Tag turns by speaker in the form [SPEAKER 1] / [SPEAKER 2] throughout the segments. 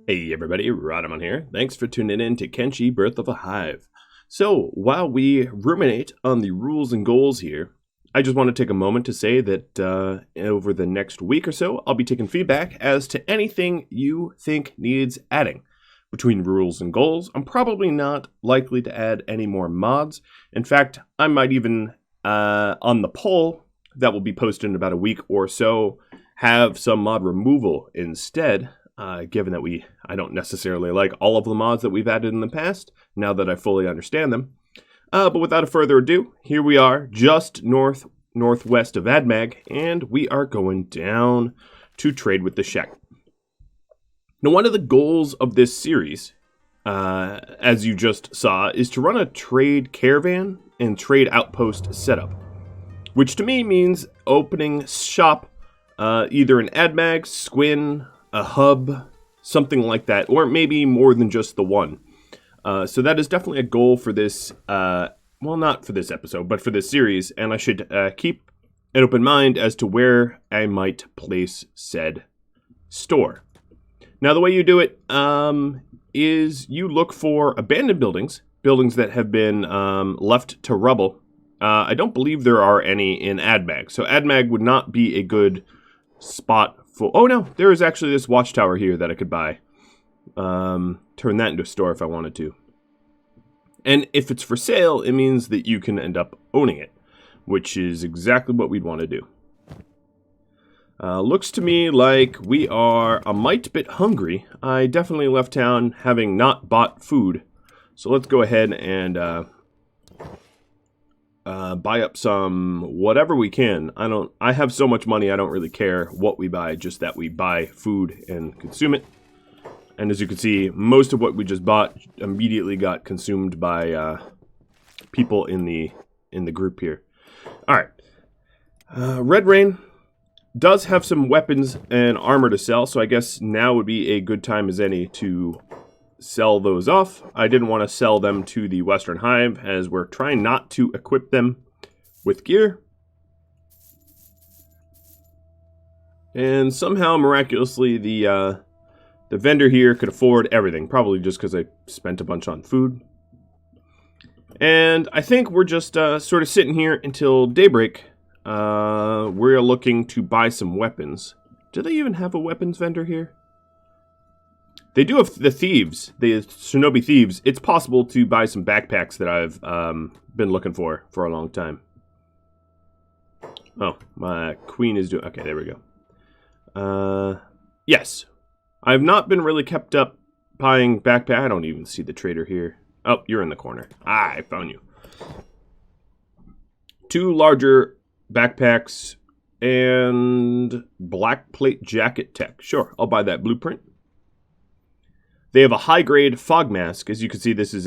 [SPEAKER 1] Hey everybody, Rodamon here. Thanks for tuning in to Kenshi Birth of a Hive. So, while we ruminate on the rules and goals here, I just want to take a moment to say that over the next week or so, I'll be taking feedback as to anything you think needs adding. Between rules and goals, I'm probably not likely to add any more mods. In fact, I might even, on the poll that will be posted in about a week or so, have some mod removal instead. Given that I don't necessarily like all of the mods that we've added in the past, now that I fully understand them. But without further ado, here we are, just northwest of Admag, and we are going down to trade with the Shek. Now, one of the goals of this series, as you just saw, is to run a trade caravan and trade outpost setup, which to me means opening shop either in Admag, Squin, a hub, something like that, or maybe more than just the one. So that is definitely a goal for this, well, not for this episode, but for this series, and I should keep an open mind as to where I might place said store. Now, the way you do it is you look for abandoned buildings that have been left to rubble. I don't believe there are any in Admag, so Admag would not be a good spot. Oh no, there is actually this watchtower here that I could buy. Turn that into a store if I wanted to. And if it's for sale, it means that you can end up owning it, which is exactly what we'd want to do. Looks to me like we are a mite bit hungry. I definitely left town having not bought food. So let's go ahead and buy up some whatever we can. I have so much money, I don't really care what we buy, just that we buy food and consume it. And as you can see, most of what we just bought immediately got consumed by people in the group here. Alright. Red Rain does have some weapons and armor to sell, so I guess now would be a good time as any to sell those off. I didn't want to sell them to the Western Hive, as we're trying not to equip them with gear. And somehow, miraculously, the vendor here could afford everything, probably just because I spent a bunch on food. And I think we're just sort of sitting here until daybreak. We're looking to buy some weapons. Do they even have a weapons vendor here? They do have the thieves, the shinobi thieves. It's possible to buy some backpacks that I've been looking for a long time. Oh, my queen is doing... Okay, there we go. Yes. I've not been really kept up buying backpack. I don't even see the trader here. Oh, you're in the corner. Ah, I found you. 2 larger backpacks and black plate jacket tech. Sure, I'll buy that blueprint. They have a high-grade fog mask. As you can see, this is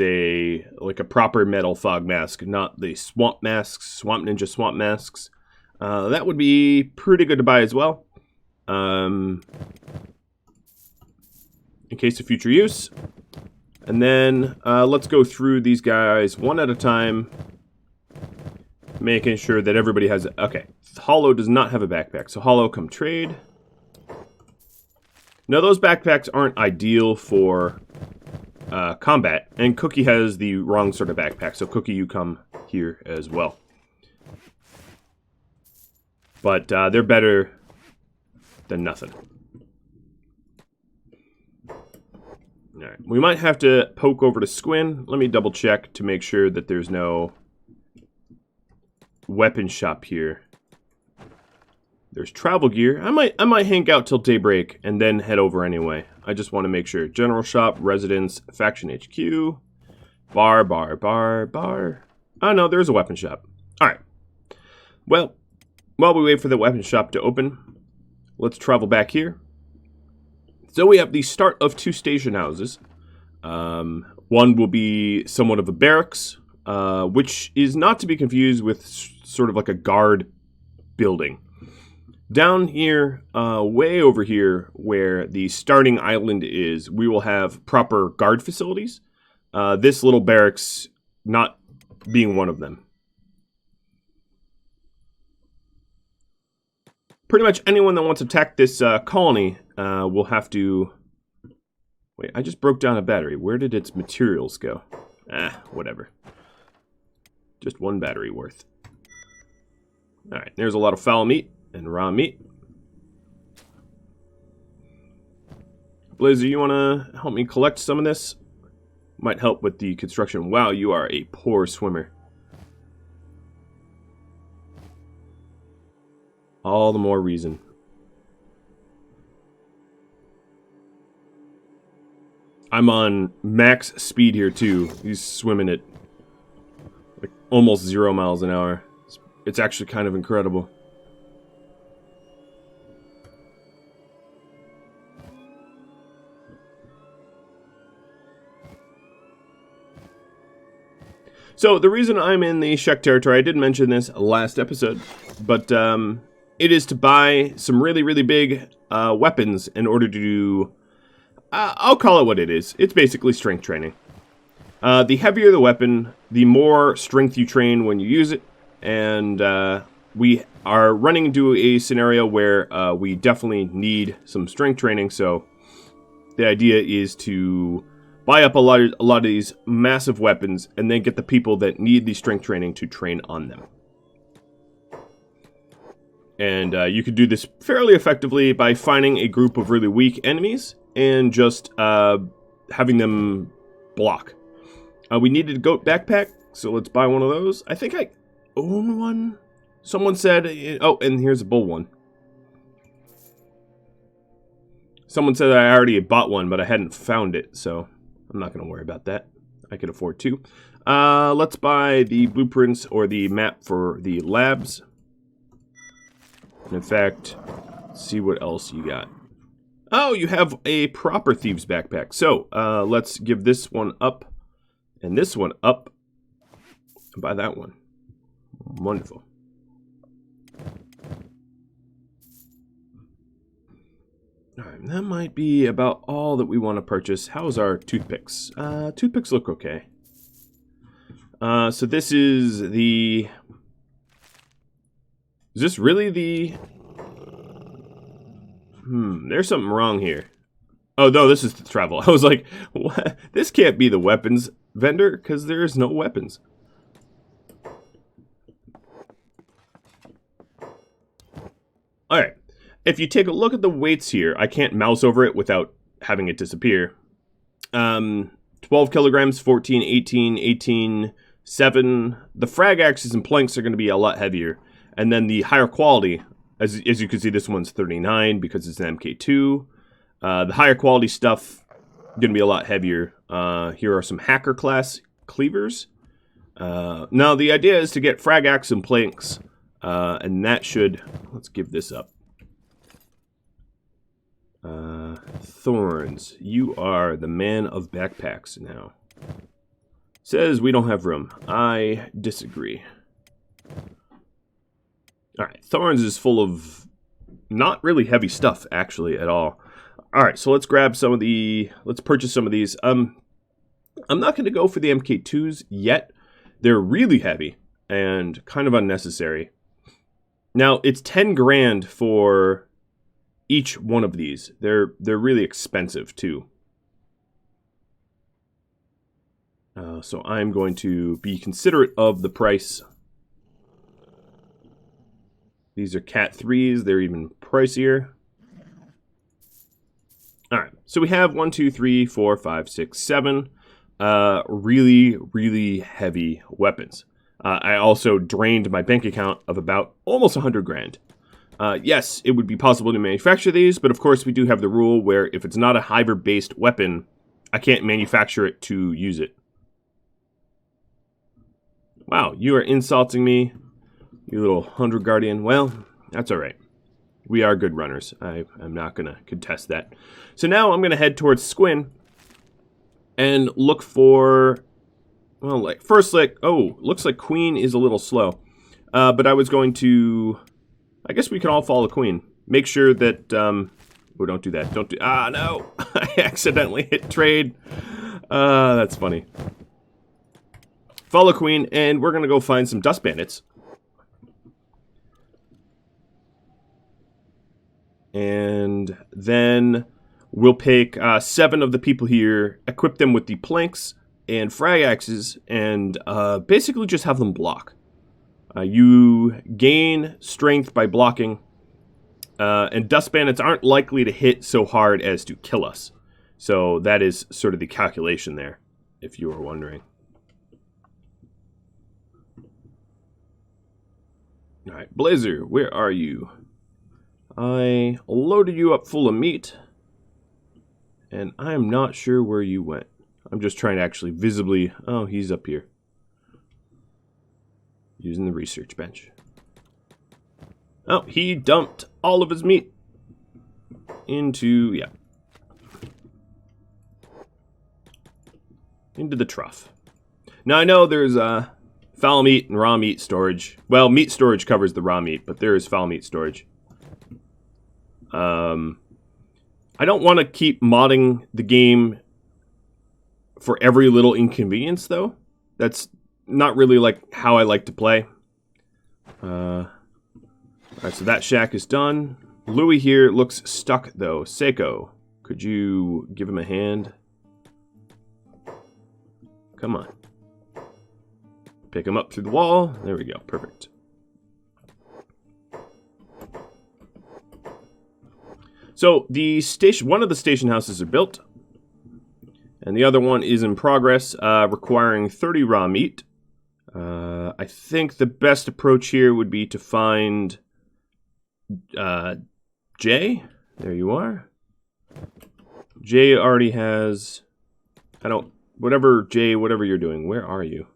[SPEAKER 1] like a proper metal fog mask, not the swamp masks, Swamp Ninja swamp masks. That would be pretty good to buy as well, in case of future use. And then let's go through these guys one at a time, making sure that everybody has... Okay, Hollow does not have a backpack, so Hollow, come trade. Now, those backpacks aren't ideal for combat, and Cookie has the wrong sort of backpack, so Cookie, you come here as well. But they're better than nothing. Alright, we might have to poke over to Squin. Let me double check to make sure that there's no weapon shop here. There's travel gear. I might hang out till daybreak and then head over anyway. I just want to make sure. General shop, residence, faction HQ, bar. Oh no, there's a weapon shop. Alright. Well, while we wait for the weapon shop to open, let's travel back here. So we have the start of 2 station houses. One will be somewhat of a barracks, which is not to be confused with sort of like a guard building. Down here, way over here, where the starting island is, we will have proper guard facilities. This little barracks not being one of them. Pretty much anyone that wants to attack this colony will have to Wait, I just broke down a battery. Where did its materials go? Ah, whatever. Just one battery worth. Alright, there's a lot of foul meat and raw meat. Blazer, you want to help me collect some of this? Might help with the construction. Wow, you are a poor swimmer. All the more reason. I'm on max speed here too. He's swimming at like almost 0 miles an hour. It's actually kind of incredible. So the reason I'm in the Shek territory, I did mention this last episode, but it is to buy some really, really big weapons in order to do, I'll call it what it is. It's basically strength training. The heavier the weapon, the more strength you train when you use it, and we are running into a scenario where we definitely need some strength training, so the idea is to buy up a lot of these massive weapons, and then get the people that need the strength training to train on them. And you could do this fairly effectively by finding a group of really weak enemies and just having them block. We needed a goat backpack, so let's buy one of those. I think I own one. Someone said, oh, and here's a bull one. Someone said I already bought one, but I hadn't found it, so I'm not going to worry about that. I can afford two. Let's buy the blueprints or the map for the labs. And in fact, let's see what else you got. Oh, you have a proper thieves backpack. So let's give this one up and this one up and buy that one. Wonderful. Alright, that might be about all that we want to purchase. How's our toothpicks? Toothpicks look okay. So this is the... Is this really the... there's something wrong here. Oh, no, this is the travel. I was like, what? This can't be the weapons vendor, because there's no weapons. Alright. If you take a look at the weights here, I can't mouse over it without having it disappear. 12 kilograms, 14, 18, 18, 7. The frag axes and planks are going to be a lot heavier. And then the higher quality, as you can see, this one's 39 because it's an MK2. The higher quality stuff going to be a lot heavier. Here are some hacker class cleavers. Now, the idea is to get frag axe and planks. And that should... Let's give this up. Thorns, you are the man of backpacks now. Says we don't have room. I disagree. Alright, Thorns is full of not really heavy stuff, actually, at all. Alright, so let's grab some of the... Let's purchase some of these. I'm not going to go for the MK2s yet. They're really heavy and kind of unnecessary. Now, it's 10 grand for each one of these. They're really expensive, too. So I'm going to be considerate of the price. These are Cat 3s. They're even pricier. Alright, so we have 1, 2, 3, 4, 5, 6, 7 really, really heavy weapons. I also drained my bank account of about almost 100 grand. Yes, it would be possible to manufacture these, but of course we do have the rule where if it's not a hiver-based weapon, I can't manufacture it to use it. Wow, you are insulting me, you little 100 guardian. Well, that's alright. We are good runners. I'm not going to contest that. So now I'm going to head towards Squin and look for... Well, like first, oh, looks like Queen is a little slow. But I was going to... I guess we can all follow Queen. Make sure that... oh, don't do that. Don't do... Ah, no! I accidentally hit trade. That's funny. Follow Queen, and we're going to go find some dust bandits. And then we'll pick 7 of the people here, equip them with the planks and frag axes, and basically just have them block. You gain strength by blocking, and dust bandits aren't likely to hit so hard as to kill us. So that is sort of the calculation there, if you were wondering. Alright, Blazer, where are you? I loaded you up full of meat, and I'm not sure where you went. I'm just trying to actually visibly... Oh, he's up here. Using the research bench. Oh, he dumped all of his meat into... yeah. Into the trough. Now, I know there's foul meat and raw meat storage. Well, meat storage covers the raw meat, but there is foul meat storage. I don't want to keep modding the game for every little inconvenience, though. That's not really like how I like to play. Alright, so that shack is done. Louis here looks stuck, though. Seiko, could you give him a hand? Come on. Pick him up through the wall. There we go. Perfect. So the station, one of the station houses are built, and the other one is in progress, requiring 30 raw meat. I think the best approach here would be to find Jay. There you are. Jay already has... Whatever, Jay, whatever you're doing, where are you?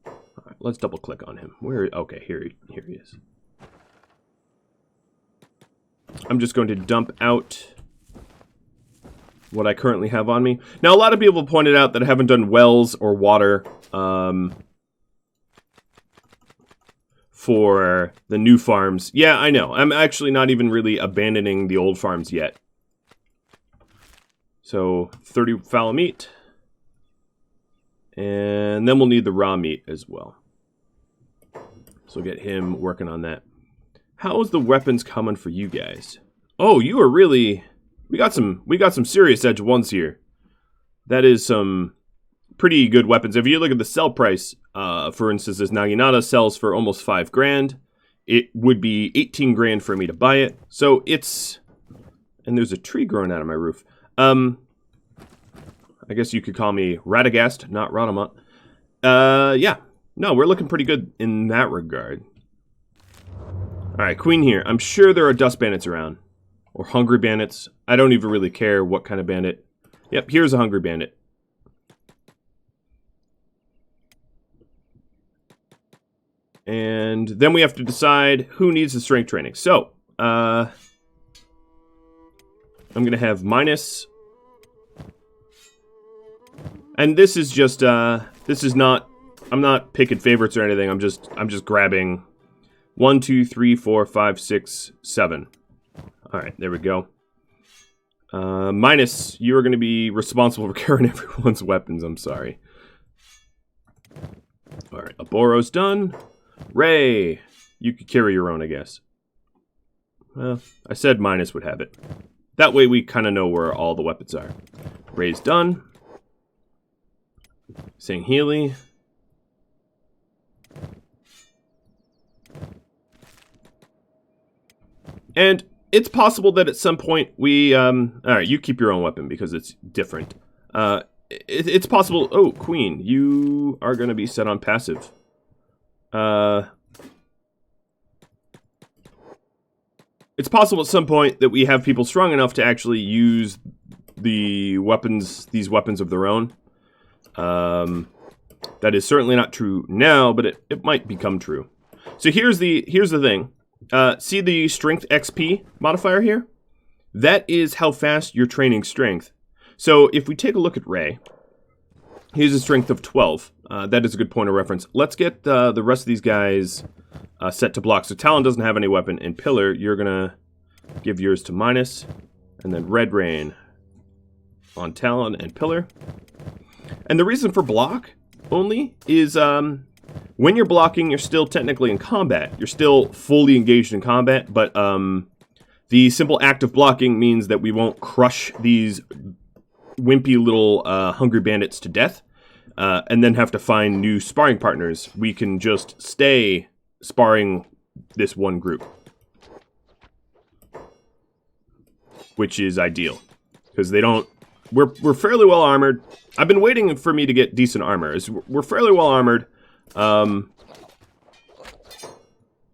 [SPEAKER 1] All right, let's double click on him. Okay, here he is. I'm just going to dump out what I currently have on me. Now, a lot of people pointed out that I haven't done wells or water for the new farms. Yeah, I know. I'm actually not even really abandoning the old farms yet. So, 30 foul meat. And then we'll need the raw meat as well. So get him working on that. How is the weapons coming for you guys? Oh, you are really... We got some serious edge ones here. That is some pretty good weapons. If you look at the sell price, for instance, this Naginata sells for almost 5 grand. It would be 18 grand for me to buy it. So it's... And there's a tree growing out of my roof. I guess you could call me Radagast, not Radamant. Yeah. No, we're looking pretty good in that regard. Alright, Queen here. I'm sure there are dust bandits around. Or hungry bandits. I don't even really care what kind of bandit. Yep, here's a hungry bandit. And then we have to decide who needs the strength training. So, I'm going to have minus... And this is just, this is not, I'm not picking favorites or anything. I'm just grabbing 1, 2, 3, 4, 5, 6, 7. All right, there we go. Minus, you are going to be responsible for carrying everyone's weapons. I'm sorry. All right, Aboro's done. Ray, you could carry your own, I guess. Well, I said minus would have it. That way we kind of know where all the weapons are. Ray's done. Saying Healy. And it's possible that at some point we... Alright, you keep your own weapon because it's different. It's possible... Oh, Queen, you are going to be set on passive. It's possible at some point that we have people strong enough to actually use the weapons, these weapons of their own. That is certainly not true now, but it might become true. So here's the thing. See the strength XP modifier here? That is how fast you're training strength. So if we take a look at Ray, he has a strength of 12. That is a good point of reference. Let's get the rest of these guys set to block. So Talon doesn't have any weapon, and Pillar, you're gonna give yours to minus, and then Red Rain on Talon and Pillar. And the reason for block only is when you're blocking, you're still technically in combat. You're still fully engaged in combat, but The simple act of blocking means that we won't crush these wimpy little hungry bandits to death, and then have to find new sparring partners. We can just stay sparring this one group, which is ideal, because they don't... We're fairly well armored. I've been waiting for me to get decent armor. We're fairly well armored.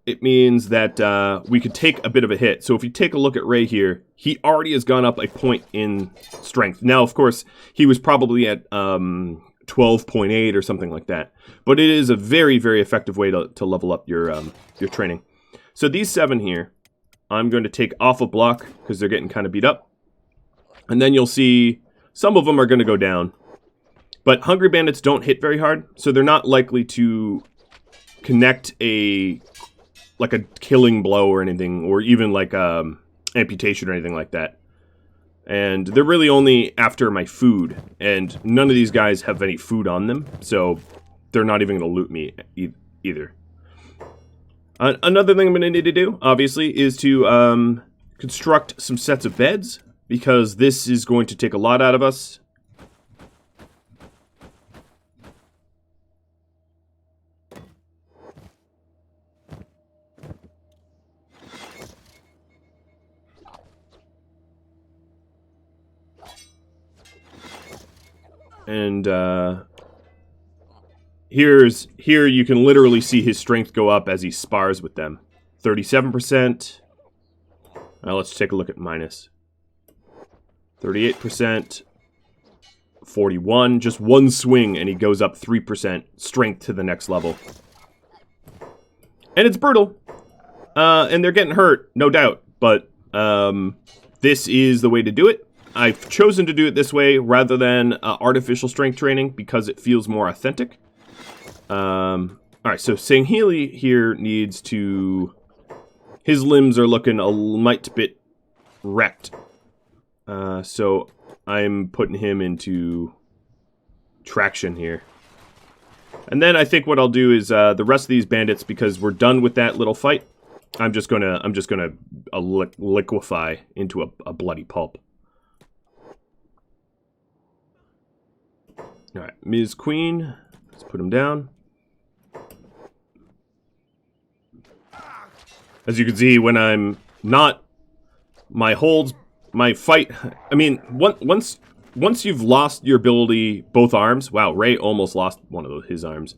[SPEAKER 1] It means that we could take a bit of a hit. So if you take a look at Ray here, he already has gone up a point in strength. Now, of course, he was probably at 12.8 or something like that. But it is a very, very effective way to level up your training. So these 7 here, I'm going to take off a block because they're getting kind of beat up. And then you'll see some of them are going to go down. But Hungry Bandits don't hit very hard, so they're not likely to connect like a killing blow or anything, or even like amputation or anything like that. And they're really only after my food, and none of these guys have any food on them, so they're not even going to loot me either. Another thing I'm going to need to do, obviously, is to construct some sets of beds, because this is going to take a lot out of us. And here you can literally see his strength go up as he spars with them. 37%. Now let's take a look at minus. 38%. 41. Just one swing and he goes up 3% strength to the next level. And it's brutal. And they're getting hurt, no doubt. But this is the way to do it. I've chosen to do it this way rather than artificial strength training because it feels more authentic. Alright, so Sanghili here needs to... His limbs are looking a mite bit wrecked. So I'm putting him into traction here. And then I think what I'll do is the rest of these bandits, because we're done with that little fight, I'm just gonna liquefy into a bloody pulp. Alright, Ms. Queen, let's put him down. As you can see, when I'm not, my fight, I mean, once you've lost your ability, both arms, wow, Ray almost lost one of his arms.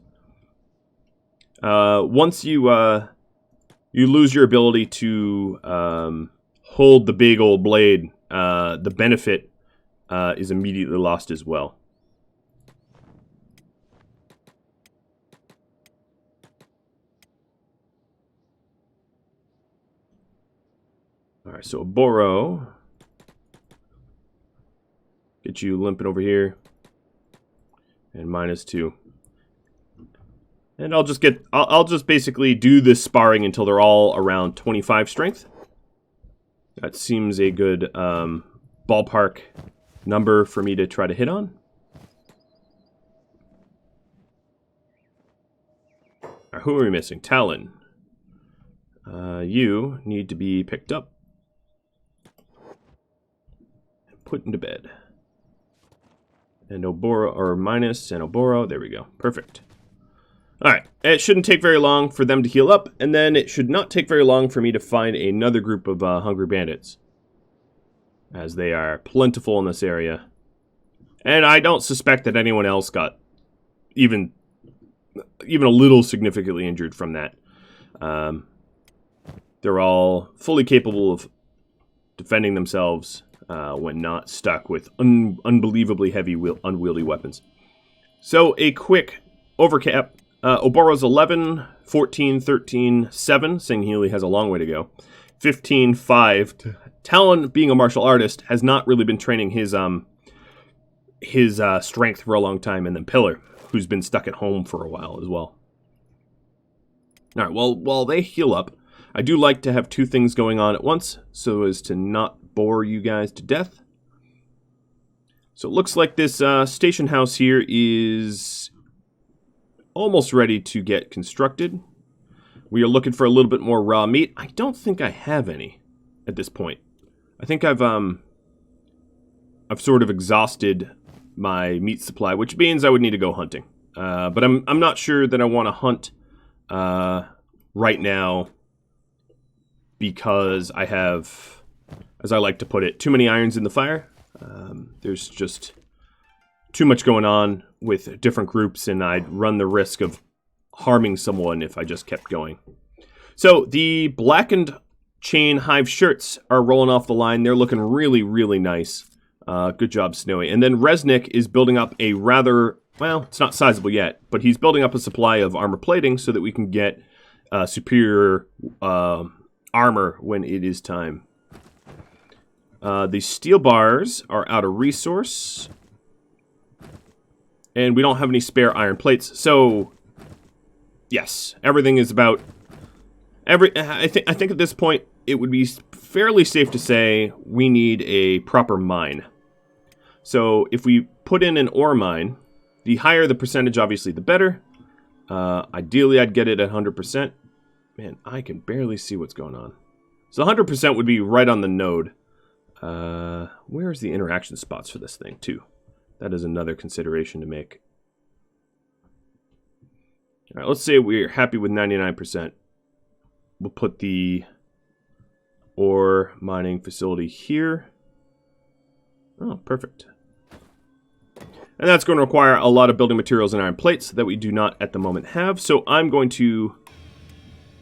[SPEAKER 1] Once you lose your ability to hold the big old blade, the benefit is immediately lost as well. Alright, so Boro. Get you limping over here. And -2. And I'll just basically do this sparring until they're all around 25 strength. That seems a good ballpark number for me to try to hit on. Right, who are we missing? Talon. You need to be picked up. Put into bed. And Oboro, or minus, and Oboro, there we go. Perfect. Alright, it shouldn't take very long for them to heal up, and then it should not take very long for me to find another group of hungry bandits. As they are plentiful in this area. And I don't suspect that anyone else got even a little significantly injured from that. They're all fully capable of defending themselves when not stuck with unbelievably heavy, unwieldy weapons. So, a quick overcap. Oboro's 11, 14, 13, 7. Sanghili has a long way to go. 15, 5. Talon, being a martial artist, has not really been training his strength for a long time. And then Pillar, who's been stuck at home for a while as well. Alright, well, while they heal up, I do like to have two things going on at once, so as to not bore you guys to death. So it looks like this station house here is almost ready to get constructed. We are looking for a little bit more raw meat. I don't think I have any. at this point. I think I've sort of exhausted my meat supply, which means I would need to go hunting. But I'm not sure that I want to hunt right now because I have, as I like to put it, too many irons in the fire. There's just too much going on with different groups, and I'd run the risk of harming someone if I just kept going. So the blackened chain hive shirts are rolling off the line. They're looking really, really nice. Good job, Snowy. And then Resnick is building up a rather, well, it's not sizable yet, but he's building up a supply of armor plating so that we can get superior armor when it is time. The steel bars are out of resource. And we don't have any spare iron plates, so yes, everything is about I think at this point it would be fairly safe to say we need a proper mine. So if we put in an ore mine, the higher the percentage, obviously, the better. Ideally, I'd get it at 100%. Man, I can barely see what's going on. So 100% would be right on the node. Where's the interaction spots for this thing, too? That is another consideration to make. All right, let's say we're happy with 99%. We'll put the ore mining facility here. Oh, perfect. And that's going to require a lot of building materials and iron plates that we do not at the moment have. So I'm going to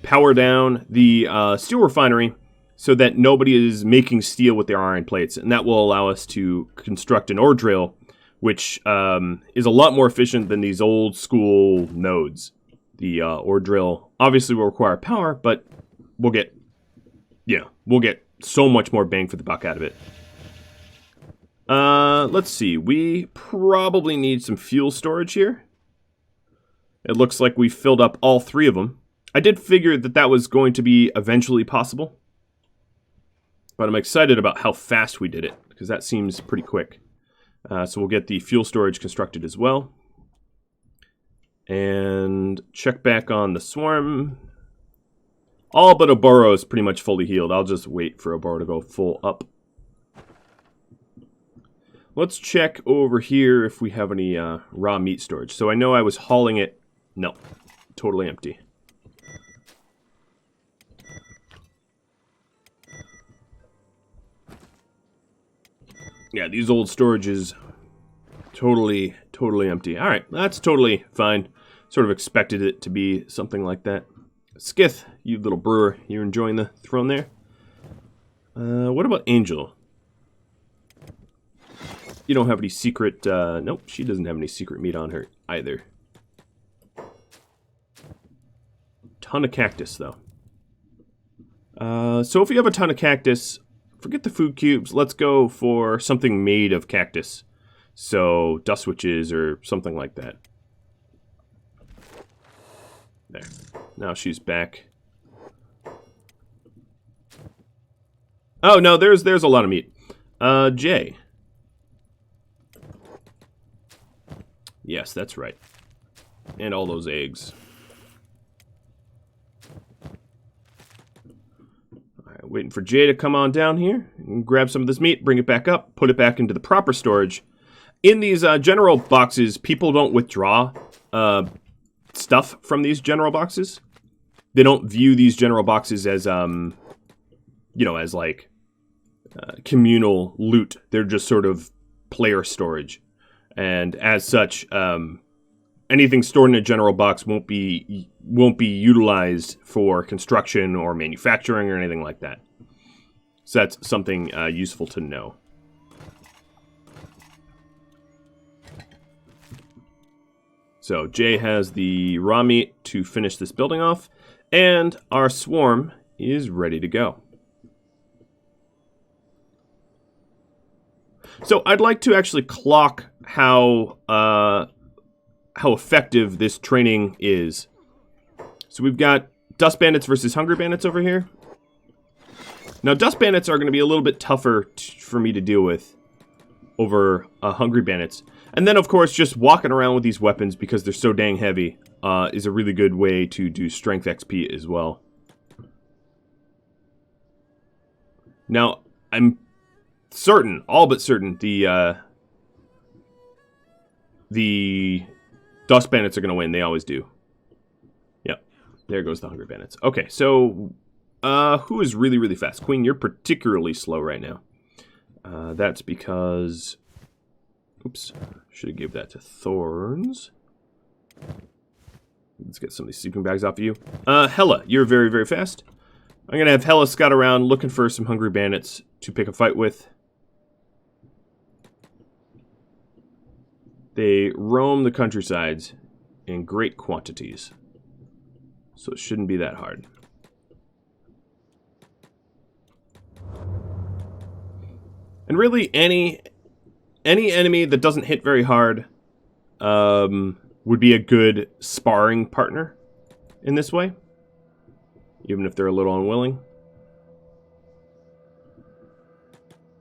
[SPEAKER 1] power down the steel refinery so that nobody is making steel with their iron plates. And that will allow us to construct an ore drill, which is a lot more efficient than these old school nodes. The ore drill obviously will require power, but we'll get so much more bang for the buck out of it. Let's see. We probably need some fuel storage here. It looks like we filled up all three of them. I did figure that that was going to be eventually possible, but I'm excited about how fast we did it, because that seems pretty quick. So we'll get the fuel storage constructed as well. And check back on the swarm. All but Oboro is pretty much fully healed. I'll just wait for Oboro to go full up. Let's check over here if we have any raw meat storage. So I know I was hauling it. No, totally empty. Yeah, these old storages, totally empty. All right, that's totally fine. Sort of expected it to be something like that. Skith, you little brewer, you're enjoying the throne there? What about Angel? You don't have any secret, nope, she doesn't have any secret meat on her either. Ton of cactus, though. So if you have a ton of cactus, forget the food cubes. Let's go for something made of cactus. So dust switches or something like that. There. Now she's back. Oh, no, there's a lot of meat. Jay. Yes, that's right. And all those eggs. Alright, waiting for Jay to come on down here and grab some of this meat, bring it back up, put it back into the proper storage. In these general boxes, people don't withdraw stuff from these general boxes. They don't view these general boxes as, as like communal loot. They're just sort of player storage. And as such, anything stored in a general box won't be utilized for construction or manufacturing or anything like that. So that's something useful to know. So Jay has the raw meat to finish this building off, and our swarm is ready to go. So I'd like to actually clock how effective this training is. So we've got Dust Bandits versus Hungry Bandits over here. Now Dust Bandits are going to be a little bit tougher for me to deal with over Hungry Bandits. And then, of course, just walking around with these weapons because they're so dang heavy is a really good way to do strength XP as well. Now, I'm certain, all but certain, the Dust Bandits are going to win. They always do. Yep. There goes the Hungry Bandits. Okay, so who is really, really fast? Queen, you're particularly slow right now. That's because... Oops. Should have gave that to Thorns. Let's get some of these sleeping bags off of you. Hella, you're very, very fast. I'm going to have Hella scout around looking for some Hungry Bandits to pick a fight with. They roam the countrysides in great quantities, so it shouldn't be that hard. And really, any enemy that doesn't hit very hard would be a good sparring partner in this way, even if they're a little unwilling.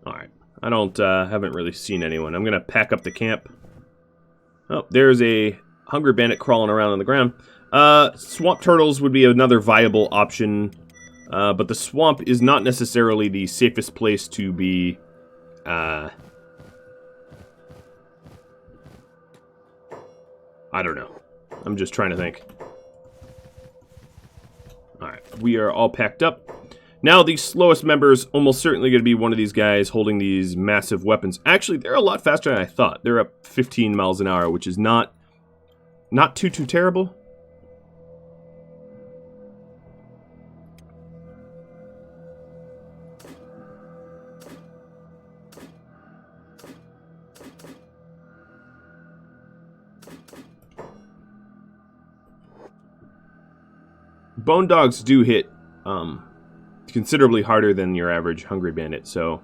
[SPEAKER 1] Alright, I haven't really seen anyone. I'm going to pack up the camp. Oh, there's a Hungry Bandit crawling around on the ground. Swamp turtles would be another viable option, but the swamp is not necessarily the safest place to be... I don't know. I'm just trying to think. Alright, we are all packed up. Now the slowest member is almost certainly going to be one of these guys holding these massive weapons. Actually, they're a lot faster than I thought. They're up 15 miles an hour, which is not too terrible. Bone dogs do hit considerably harder than your average Hungry Bandit, so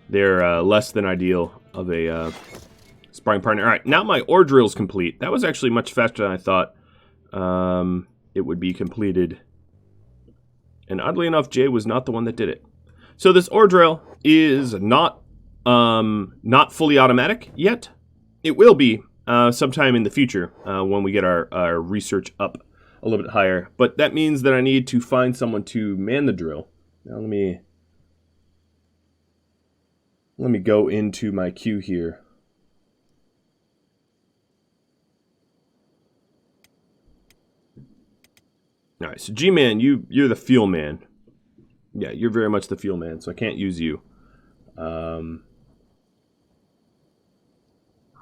[SPEAKER 1] they're less than ideal of a sparring partner. Alright, now my ore drill's complete. That was actually much faster than I thought it would be completed. And oddly enough, Jay was not the one that did it. So this ore drill is not fully automatic yet. It will be sometime in the future when we get our research up a little bit higher, but that means that I need to find someone to man the drill. Now let me go into my queue here. All right, so G-Man, you're the fuel man. Yeah, you're very much the fuel man, so I can't use you. I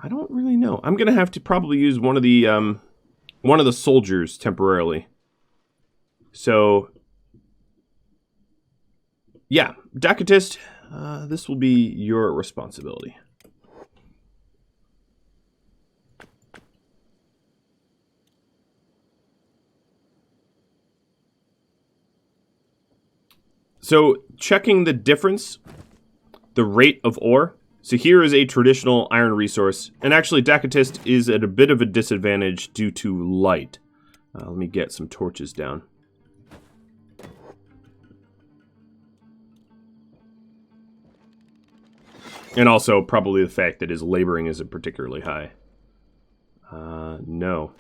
[SPEAKER 1] don't really know. I'm gonna have to probably use one of the soldiers temporarily. So, yeah, Dakotist, this will be your responsibility. So, checking the difference, the rate of ore. So here is a traditional iron resource, and actually Dakotist is at a bit of a disadvantage due to light. Let me get some torches down. And also probably the fact that his laboring isn't particularly high. No.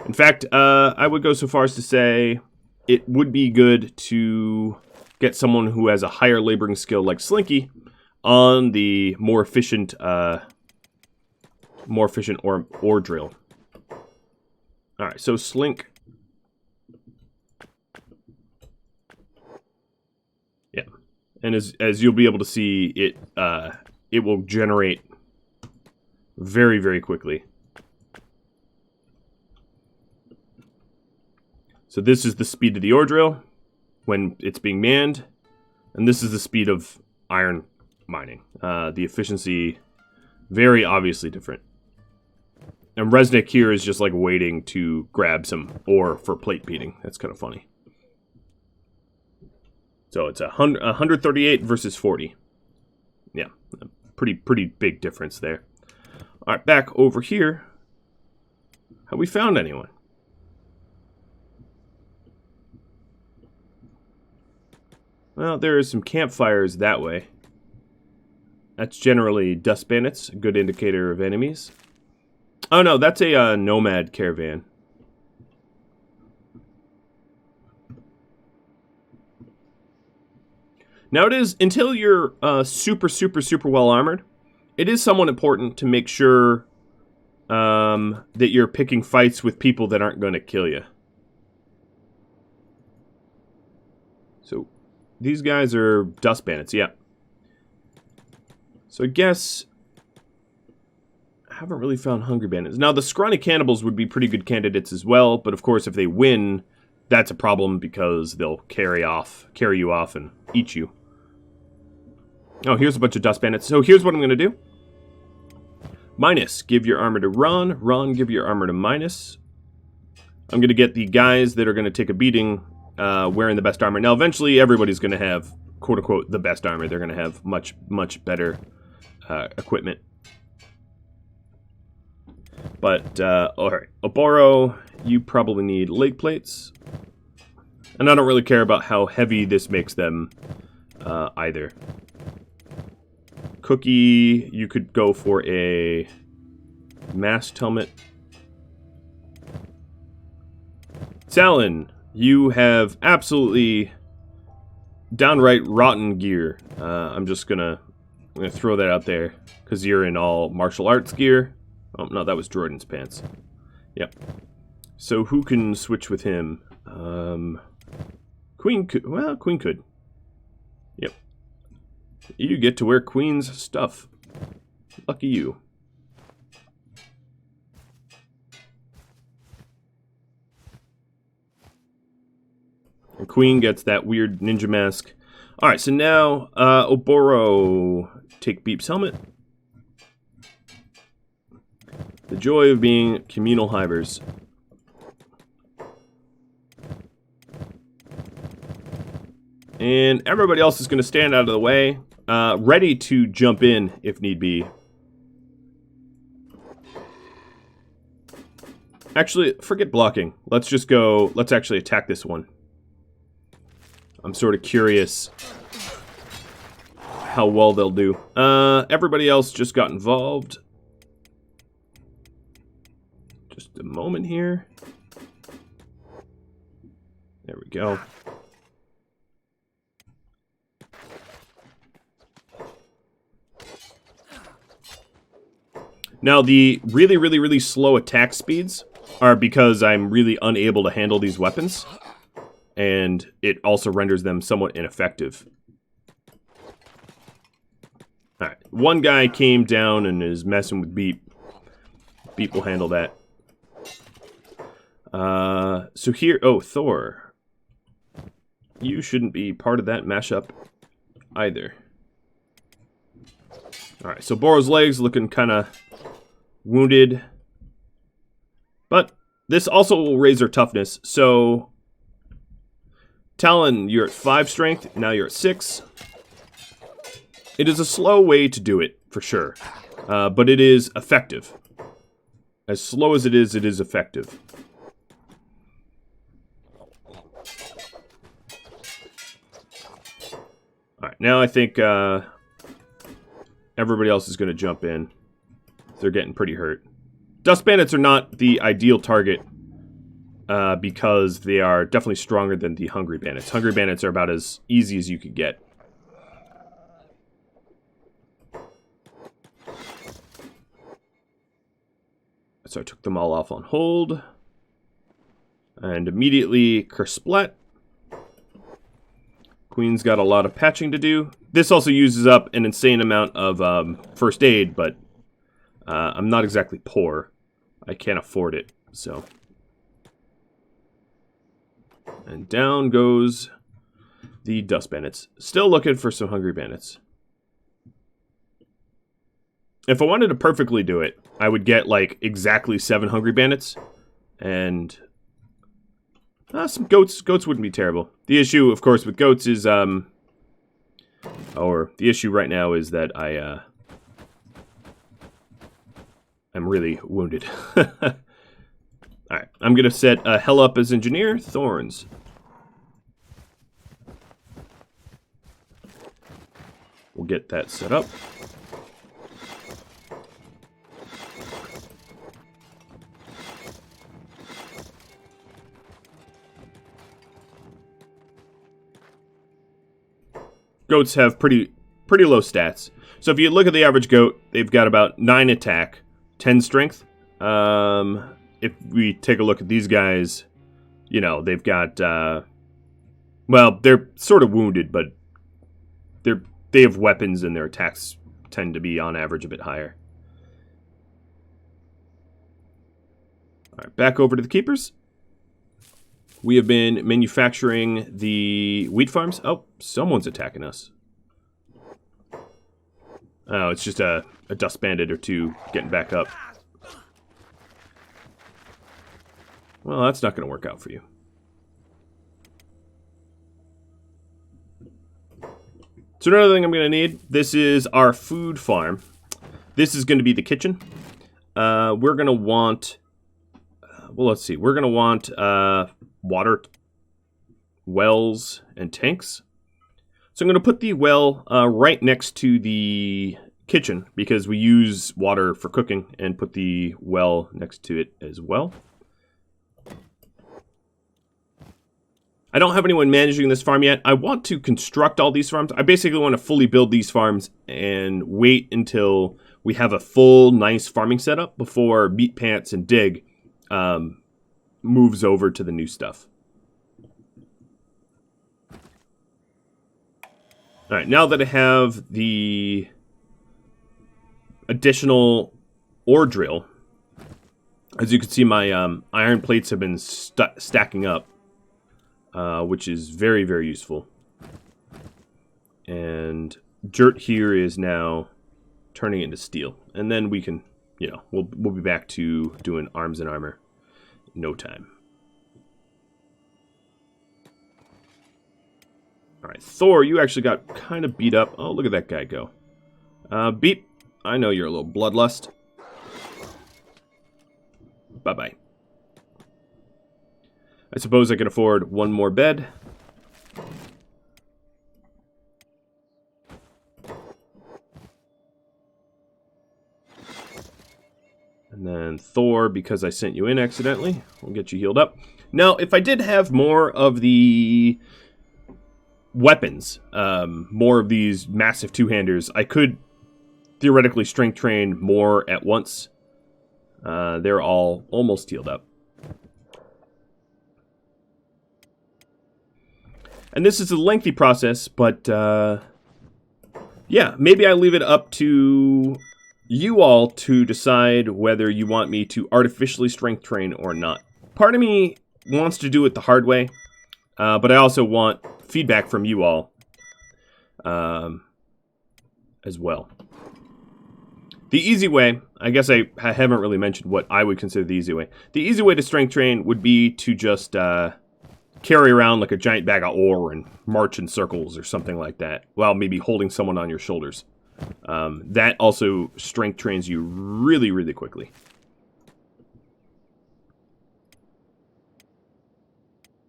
[SPEAKER 1] In fact, I would go so far as to say it would be good to get someone who has a higher laboring skill like Slinky on the more efficient ore drill. All right, so Slink. Yeah, and as you'll be able to see, it will generate very, very quickly. So this is the speed of the ore drill when it's being manned, and this is the speed of iron mining. The efficiency, very obviously different. And Resnick here is just like waiting to grab some ore for plate beating. That's kind of funny. So it's 138 versus 40. Yeah, a pretty big difference there. All right, back over here. Have we found anyone? Well, there are some campfires that way. That's generally dust bandits, a good indicator of enemies. Oh no, that's a nomad caravan. Now it is, until you're super, super, super well armored, it is somewhat important to make sure that you're picking fights with people that aren't going to kill you. So, these guys are dust bandits, yeah. So I guess I haven't really found hungry bandits. Now, the scrawny cannibals would be pretty good candidates as well, but of course if they win, that's a problem because they'll carry you off and eat you. Oh, here's a bunch of dust bandits. So here's what I'm going to do. Minus, give your armor to Ron. Ron, give your armor to Minus. I'm going to get the guys that are going to take a beating wearing the best armor. Now, eventually, everybody's going to have, quote-unquote, the best armor. They're going to have much, much better equipment. But, alright. Oboro, you probably need leg plates. And I don't really care about how heavy this makes them either. Cookie, you could go for a masked helmet. Talon, you have absolutely downright rotten gear. I'm gonna throw that out there because you're in all martial arts gear. Oh no, that was Jordan's pants. Yep. So who can switch with him? Queen could. Well, Queen could. Yep. You get to wear Queen's stuff. Lucky you. And Queen gets that weird ninja mask. Alright, so now, Oboro, take Beep's helmet. The joy of being communal hivers. And everybody else is going to stand out of the way, ready to jump in if need be. Actually, forget blocking. Let's just go, let's actually attack this one. I'm sort of curious how well they'll do. Everybody else just got involved. Just a moment here. There we go. Now, the really, really, really slow attack speeds are because I'm really unable to handle these weapons. And it also renders them somewhat ineffective. Alright, one guy came down and is messing with Beep. Beep will handle that. So here, oh, Thor. You shouldn't be part of that mashup either. Alright, so Boro's legs looking kind of wounded. But this also will raise their toughness, so Talon, you're at 5 strength, now you're at 6. It is a slow way to do it, for sure. But it is effective. As slow as it is effective. Alright, now I think everybody else is going to jump in. They're getting pretty hurt. Dust Bandits are not the ideal target because they are definitely stronger than the Hungry Bandits. Hungry Bandits are about as easy as you could get. So I took them all off on hold. And immediately Kersplat. Queen's got a lot of patching to do. This also uses up an insane amount of first aid, but I'm not exactly poor. I can't afford it, so. And down goes the Dust Bandits. Still looking for some Hungry Bandits. If I wanted to perfectly do it, I would get like exactly 7 Hungry Bandits. And some goats. Goats wouldn't be terrible. The issue, of course, with goats is, or the issue right now is that I'm really wounded. Alright, I'm going to set Hell up as engineer, Thorns. We'll get that set up. goats have pretty low stats. So if you look at the average goat, they've got about 9 attack, 10 strength. If we take a look at these guys, you know, they've got, well, they're sort of wounded, but they have weapons and their attacks tend to be on average a bit higher. All right, back over to the keepers. We have been manufacturing the wheat farms. Oh, someone's attacking us. Oh, it's just a dust bandit or two getting back up. Well, that's not going to work out for you. So another thing I'm going to need, this is our food farm. This is going to be the kitchen. We're going to want, well, let's see. We're going to want water wells and tanks. So I'm going to put the well right next to the kitchen because we use water for cooking, and put the well next to it as well. I don't have anyone managing this farm yet. I want to construct all these farms. I basically want to fully build these farms and wait until we have a full, nice farming setup before Meat Pants and Dig moves over to the new stuff. All right, now that I have the additional ore drill, as you can see, my iron plates have been stacking up. Which is very, very useful. And dirt here is now turning into steel. And then we can, you know, we'll be back to doing arms and armor in no time. Alright, Thor, you actually got kind of beat up. Oh, look at that guy go. Beat, I know you're a little bloodlust. Bye-bye. I suppose I can afford one more bed. And then Thor, because I sent you in accidentally, we'll get you healed up. Now, if I did have more of the weapons, more of these massive two-handers, I could theoretically strength train more at once. They're all almost healed up. And this is a lengthy process, but yeah, maybe I leave it up to you all to decide whether you want me to artificially strength train or not. Part of me wants to do it the hard way, but I also want feedback from you all as well. The easy way, I guess I haven't really mentioned what I would consider the easy way. The easy way to strength train would be to just carry around like a giant bag of ore and march in circles or something like that, while maybe holding someone on your shoulders. That also strength trains you really, really quickly.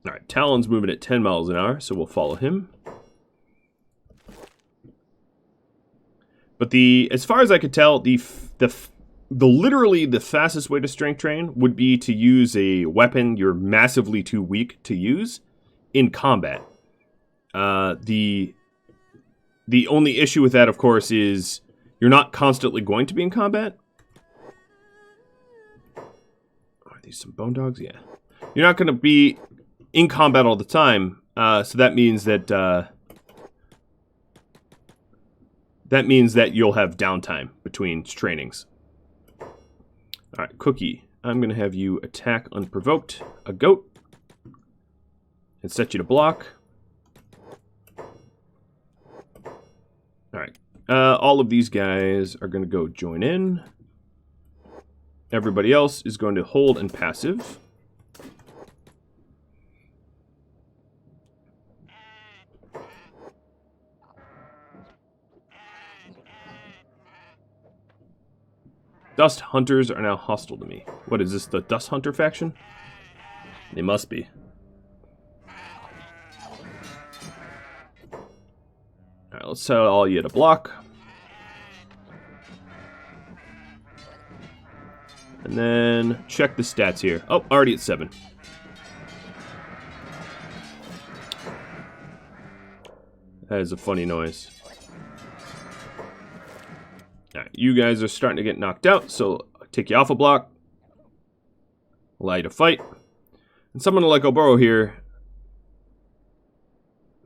[SPEAKER 1] Alright, Talon's moving at 10 miles an hour, so we'll follow him. But as far as I could tell, literally the fastest way to strength train would be to use a weapon you're massively too weak to use in combat. The only issue with that, of course, is you're not constantly going to be in combat. Are these some bone dogs? Yeah. You're not going to be in combat all the time, so that means that you'll have downtime between trainings. Alright, Cookie, I'm going to have you attack unprovoked a goat and set you to block. Alright, all of these guys are going to go join in. Everybody else is going to hold and passive. Dust Hunters are now hostile to me. What is this, the Dust Hunter faction? They must be. Alright, let's tell all you to block. And then check the stats here. Oh, already at 7. That is a funny noise. Alright, you guys are starting to get knocked out, so I'll take you off a block. Allow you to fight. And someone like Oboro here.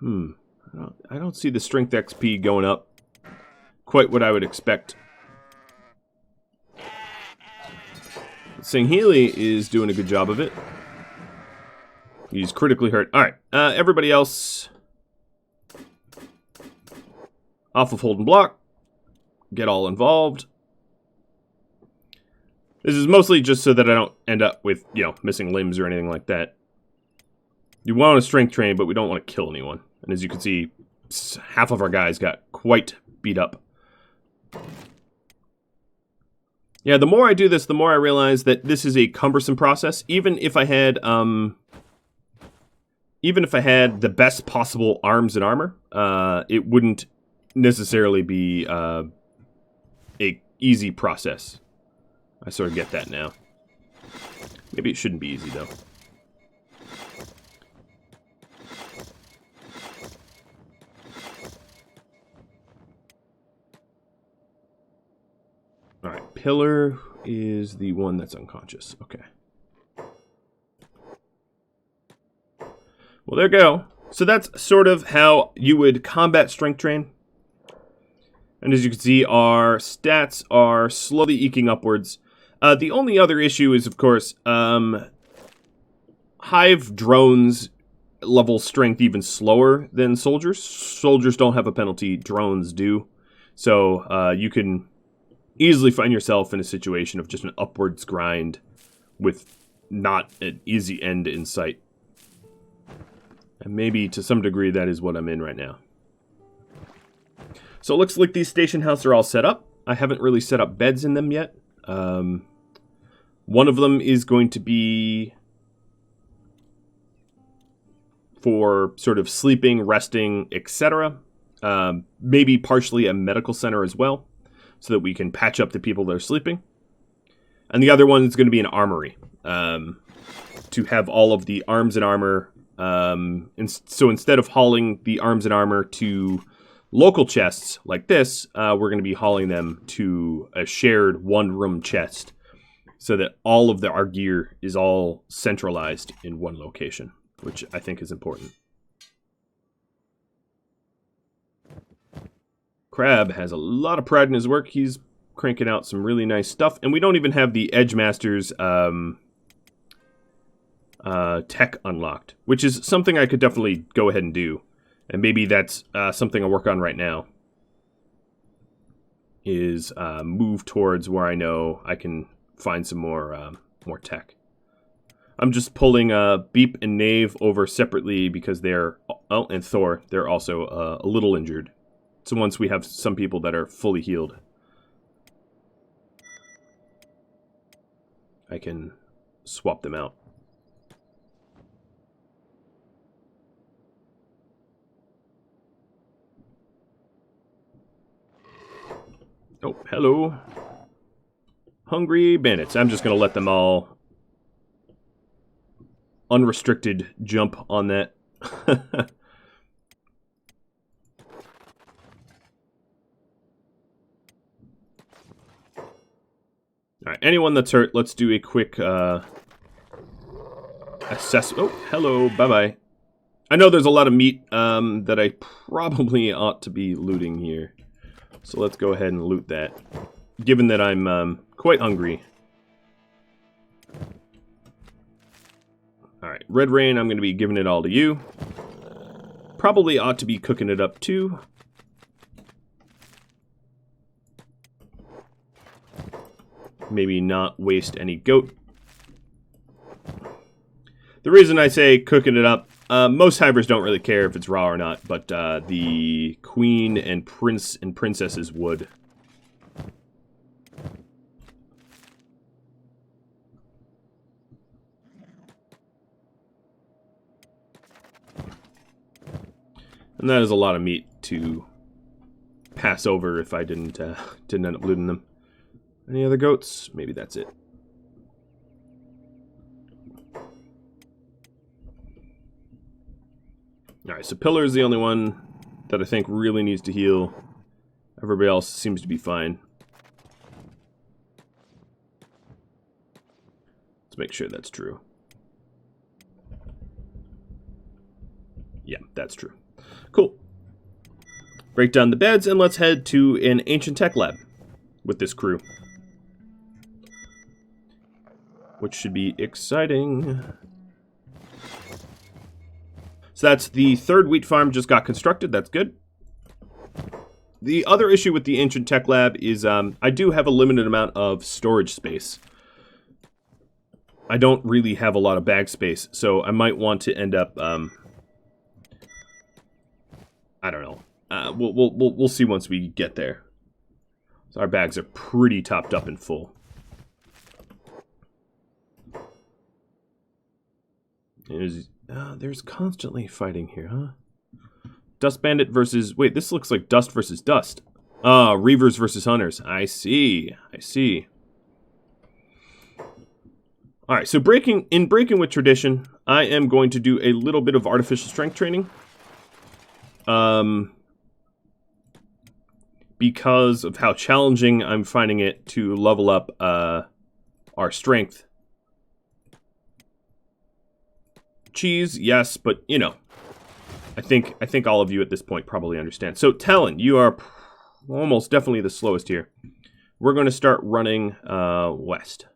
[SPEAKER 1] I don't see the strength XP going up. Quite what I would expect. Singhili is doing a good job of it. He's critically hurt. Alright, everybody else off of hold and block. Get all involved. This is mostly just so that I don't end up with, you know, missing limbs or anything like that. You want to strength train, but we don't want to kill anyone. And as you can see, half of our guys got quite beat up. Yeah, the more I do this, the more I realize that this is a cumbersome process. Even if I had the best possible arms and armor, it wouldn't necessarily be a easy process. I sort of get that now. Maybe it shouldn't be easy though. Alright, Pillar is the one that's unconscious. Okay. Well, there you go. So that's sort of how you would combat strength train. And as you can see, our stats are slowly eking upwards. The only other issue is, of course, Hive drones level strength even slower than soldiers. Soldiers don't have a penalty, drones do. So you can easily find yourself in a situation of just an upwards grind with not an easy end in sight. And maybe to some degree that is what I'm in right now. So it looks like these station houses are all set up. I haven't really set up beds in them yet. One of them is going to be for sort of sleeping, resting, etc. Maybe partially a medical center as well, so that we can patch up the people that are sleeping. And the other one is going to be an armory, to have all of the arms and armor. So instead of hauling the arms and armor to local chests like this, we're going to be hauling them to a shared one-room chest, so that all of our gear is all centralized in one location, which I think is important. Crab has a lot of pride in his work. He's cranking out some really nice stuff. And we don't even have the Edge Master's tech unlocked, which is something I could definitely go ahead and do. And maybe that's something I'll work on right now, is move towards where I know I can find some more tech. I'm just pulling Beep and Knave over separately because they're, oh, and Thor, they're also a little injured. So once we have some people that are fully healed, I can swap them out. Oh, hello. Hungry bandits. I'm just going to let them all unrestricted jump on that. Alright, anyone that's hurt, let's do a quick assess. Oh, hello, bye-bye. I know there's a lot of meat that I probably ought to be looting here. So let's go ahead and loot that, given that I'm quite hungry. Alright, Red Rain, I'm going to be giving it all to you. Probably ought to be cooking it up too. Maybe not waste any goat. The reason I say cooking it up, most hivers don't really care if it's raw or not, but the queen and prince and princesses would. And that is a lot of meat to pass over if I didn't end up looting them. Any other goats? Maybe that's it. Alright, so Pillar is the only one. that I think really needs to heal. Everybody else seems to be fine. Let's make sure that's true. Yeah, that's true. Cool. Break down the beds, and let's head to an ancient tech lab with this crew. Which should be exciting. So that's the third wheat farm just got constructed. That's good. The other issue with the ancient tech lab is I do have a limited amount of storage space. I don't really have a lot of bag space, so I might want to end up, I don't know. We'll see once we get there. So our bags are pretty topped up and full. There's constantly fighting here, huh? Dust Bandit versus... Wait, this looks like Dust versus Dust. Reavers versus Hunters. I see. I see. Alright, so breaking with tradition, I am going to do a little bit of artificial strength training. Because of how challenging I'm finding it to level up our strength. Cheese, yes, but you know, I think all of you at this point probably understand. So Talon, you are almost definitely the slowest here. We're going to start running west.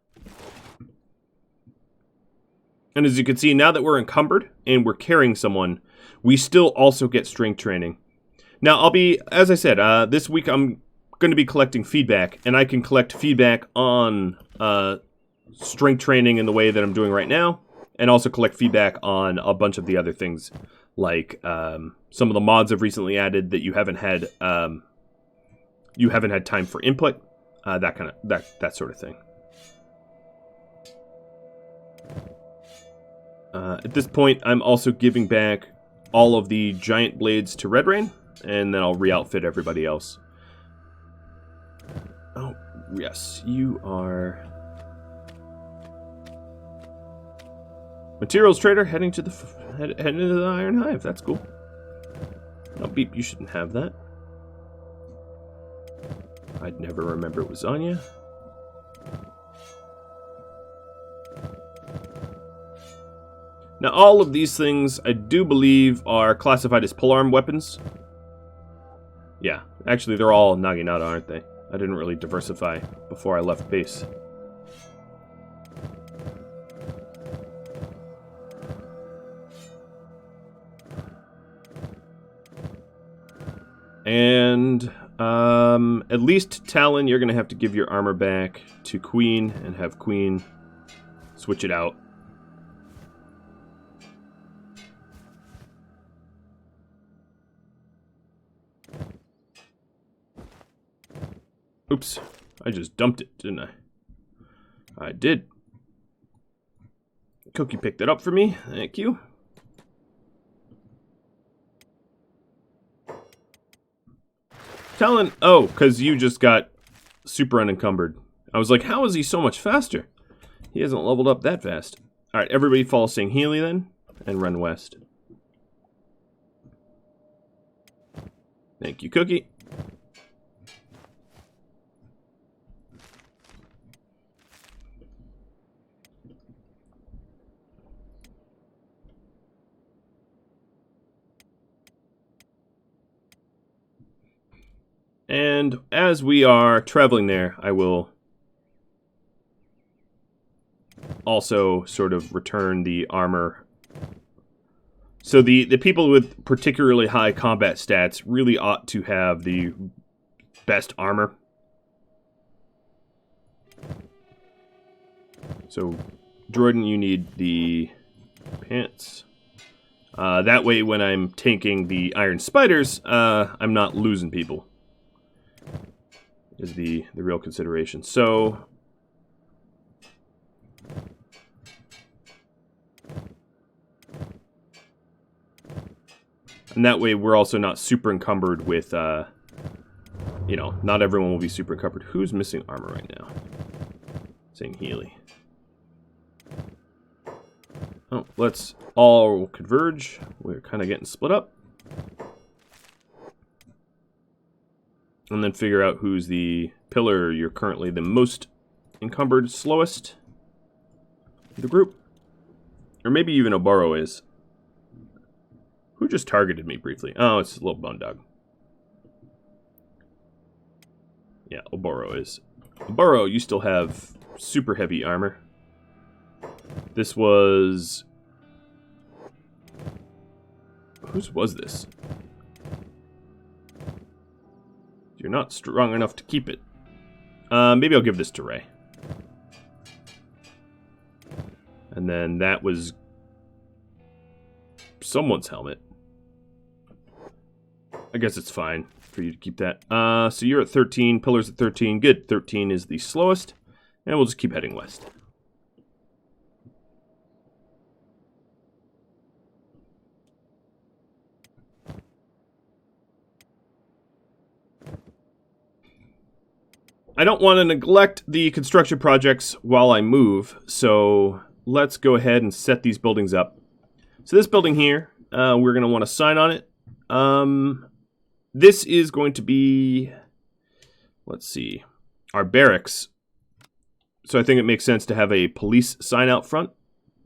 [SPEAKER 1] And as you can see, now that we're encumbered and we're carrying someone, we still also get strength training. Now, I'll be, as I said, this week I'm going to be collecting feedback, and I can collect feedback on strength training in the way that I'm doing right now, and also collect feedback on a bunch of the other things, like some of the mods I've recently added that you haven't had time for input, that sort of thing. At this point, I'm also giving back all of the giant blades to Red Rain, and then I'll re-outfit everybody else. Oh, yes, you are... Materials trader heading to heading into the Iron Hive. That's cool. No, Beep, you shouldn't have that. I'd never remember it was on you. Now, all of these things, I do believe, are classified as polearm weapons. Yeah, actually, they're all Naginata, aren't they? I didn't really diversify before I left base. And, at least, Talon, you're going to have to give your armor back to Queen and have Queen switch it out. Oops, I just dumped it, didn't I? I did. Cookie picked it up for me, thank you. Talon, oh, because you just got super unencumbered. I was like, how is he so much faster? He hasn't leveled up that fast. Alright, everybody follow St. Healy then, and run west. Thank you, Cookie. And as we are traveling there, I will also sort of return the armor. So the people with particularly high combat stats really ought to have the best armor. So, Jordan, you need the pants. That way, when I'm tanking the iron spiders, I'm not losing people. Is the real consideration. So, and that way we're also not super encumbered with, you know, not everyone will be super encumbered. Who's missing armor right now? St. Healy. Oh, let's all converge. We're kind of getting split up. And then figure out who's the pillar you're currently the most encumbered, slowest in the group. Or maybe even Oboro is. Who just targeted me briefly? Oh, it's a little bone dog. Yeah, Oboro is. Oboro, you still have super heavy armor. This was... Whose was this? You're not strong enough to keep it. Maybe I'll give this to Ray. And then that was someone's helmet. I guess it's fine for you to keep that. So you're at 13, pillars at 13. Good, 13 is the slowest. And we'll just keep heading west. I don't want to neglect the construction projects while I move, so let's go ahead and set these buildings up. So this building here, we're going to want to sign on it. This is going to be, let's see, our barracks. So I think it makes sense to have a police sign out front,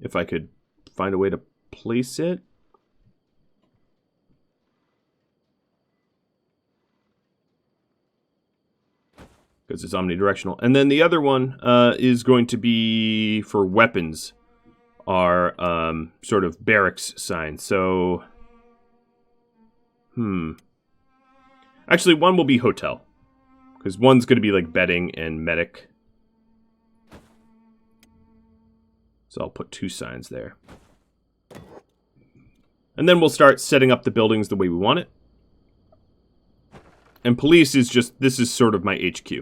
[SPEAKER 1] if I could find a way to place it. Because it's omnidirectional. And then the other one is going to be for weapons, our sort of barracks sign. So, actually, one will be hotel. Because one's going to be like bedding and medic. So I'll put 2 signs there. And then we'll start setting up the buildings the way we want it. And police is just, this is sort of my HQ.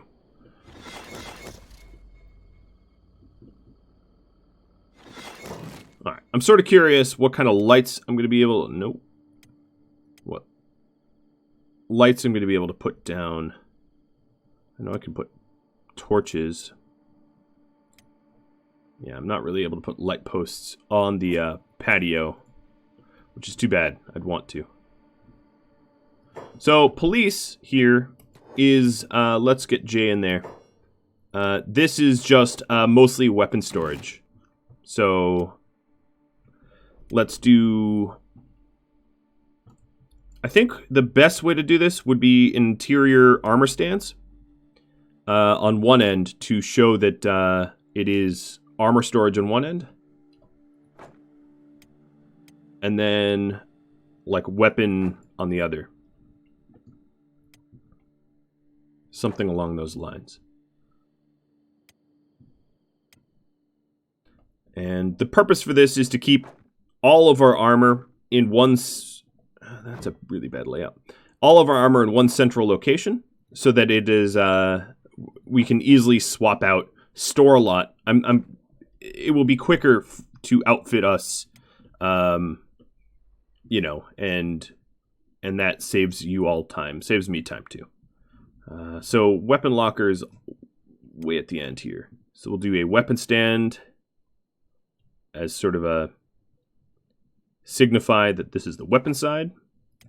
[SPEAKER 1] Alright, I'm sort of curious what kind of lights I'm going to be able to... Nope. What? Lights I'm going to be able to put down. I know I can put torches. Yeah, I'm not really able to put light posts on the patio, which is too bad. I'd want to. So, police here is... let's get Jay in there. This is just mostly weapon storage. So... Let's do... I think the best way to do this would be interior armor stands on one end to show that it is armor storage on one end. And then, like, weapon on the other. Something along those lines. And the purpose for this is to keep all of our armor in one... that's a really bad layout. All of our armor in one central location, so that it is... we can easily swap out, store a lot. It will be quicker to outfit us, you know, and that saves you all time. Saves me time, too. So, weapon lockers way at the end here. So, we'll do a weapon stand as sort of a... signify that this is the weapon side,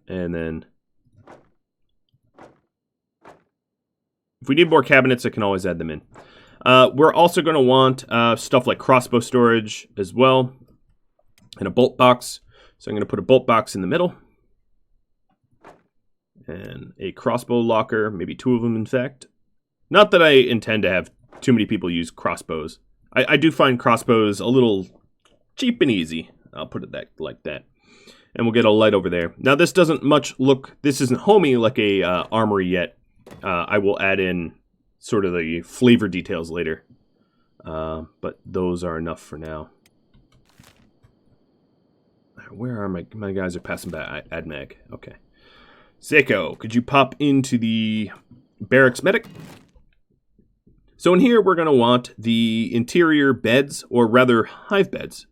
[SPEAKER 1] and then if we need more cabinets, I can always add them in. We're also going to want stuff like crossbow storage as well, and a bolt box. So I'm going to put a bolt box in the middle, and a crossbow locker, maybe 2 of them in fact. Not that I intend to have too many people use crossbows. I do find crossbows a little cheap and easy. I'll put it like that. And we'll get a light over there. Now, this doesn't much look... This isn't homey like a armory yet. I will add in sort of the flavor details later. But those are enough for now. Where are my guys are passing by? Admag. Okay. Seiko, could you pop into the barracks medic? So in here, we're going to want the interior beds, or rather, hive beds.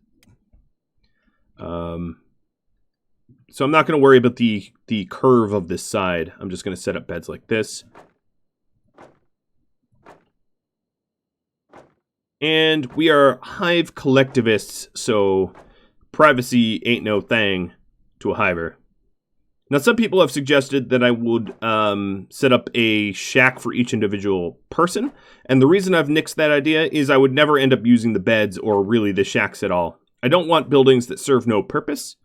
[SPEAKER 1] So I'm not going to worry about the curve of this side. I'm just going to set up beds like this. And we are hive collectivists, so privacy ain't no thing to a hiver. Now, some people have suggested that I would set up a shack for each individual person, and the reason I've nixed that idea is I would never end up using the beds or really the shacks at all. I don't want buildings that serve no purpose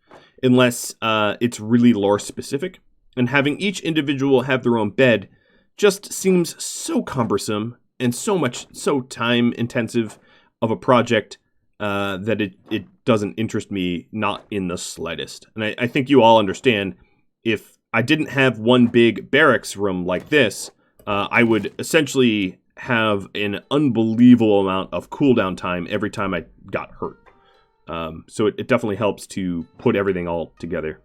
[SPEAKER 1] unless it's really lore specific, and having each individual have their own bed just seems so cumbersome and so time intensive of a project that it doesn't interest me, not in the slightest. And I think you all understand, if I didn't have one big barracks room like this, I would essentially have an unbelievable amount of cooldown time every time I got hurt. So it definitely helps to put everything all together.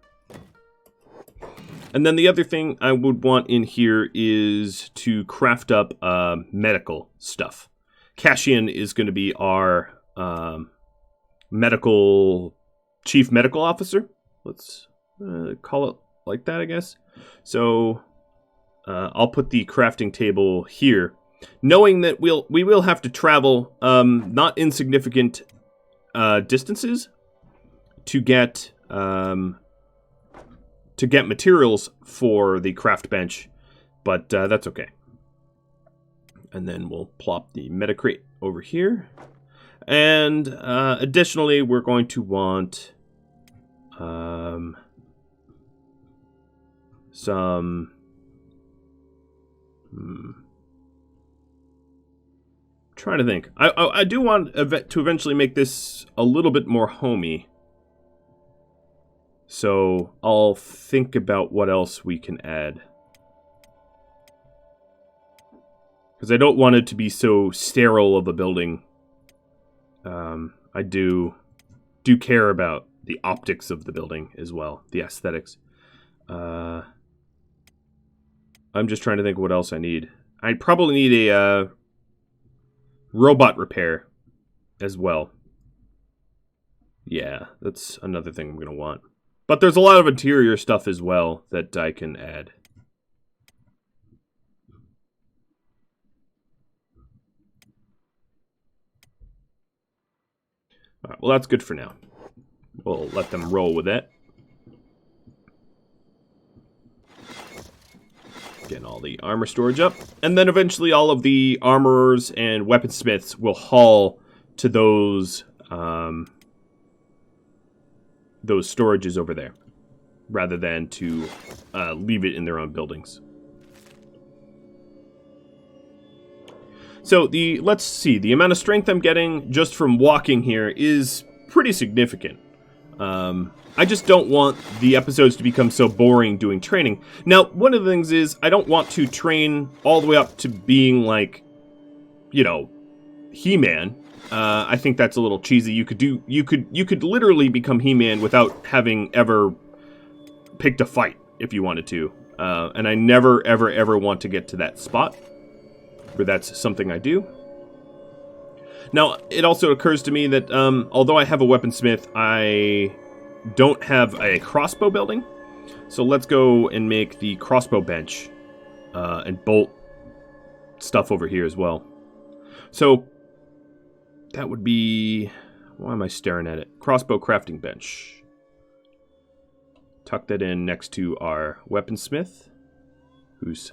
[SPEAKER 1] And then the other thing I would want in here is to craft up medical stuff. Cassian is going to be our chief medical officer. Let's call it like that, I guess. So I'll put the crafting table here, knowing that we will have to travel not insignificant distances to get materials for the craft bench, but that's okay. And then we'll plop the metacrate over here. And additionally, we're going to want some trying to think. I do want to eventually make this a little bit more homey. So I'll think about what else we can add. Because I don't want it to be so sterile of a building. I do care about the optics of the building as well, the aesthetics. I'm just trying to think what else I need. I probably need a robot repair as well. Yeah, that's another thing I'm going to want. But there's a lot of interior stuff as well that I can add. Alright, well, that's good for now. We'll let them roll with that. Getting all the armor storage up. And then eventually all of the armorers and weaponsmiths will haul to those storages over there, rather than to leave it in their own buildings. So let's see, the amount of strength I'm getting just from walking here is pretty significant. I just don't want the episodes to become so boring doing training. Now, one of the things is I don't want to train all the way up to being like, you know, He-Man. I think that's a little cheesy. You could literally become He-Man without having ever picked a fight if you wanted to. And I never, ever want to get to that spot where that's something I do. Now, it also occurs to me that although I have a weaponsmith, I don't have a crossbow building. So let's go and make the crossbow bench and bolt stuff over here as well. So that would be... Why am I staring at it? Crossbow crafting bench. Tuck that in next to our weaponsmith, who's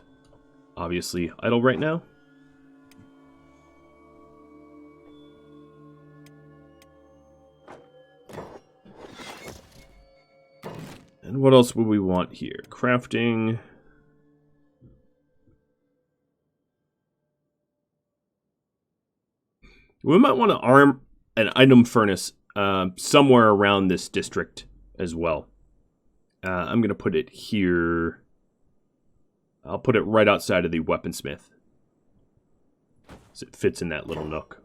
[SPEAKER 1] obviously idle right now. And what else would we want here? Crafting. We might want to arm an item furnace somewhere around this district as well. I'm going to put it here. I'll put it right outside of the weaponsmith, so it fits in that little nook.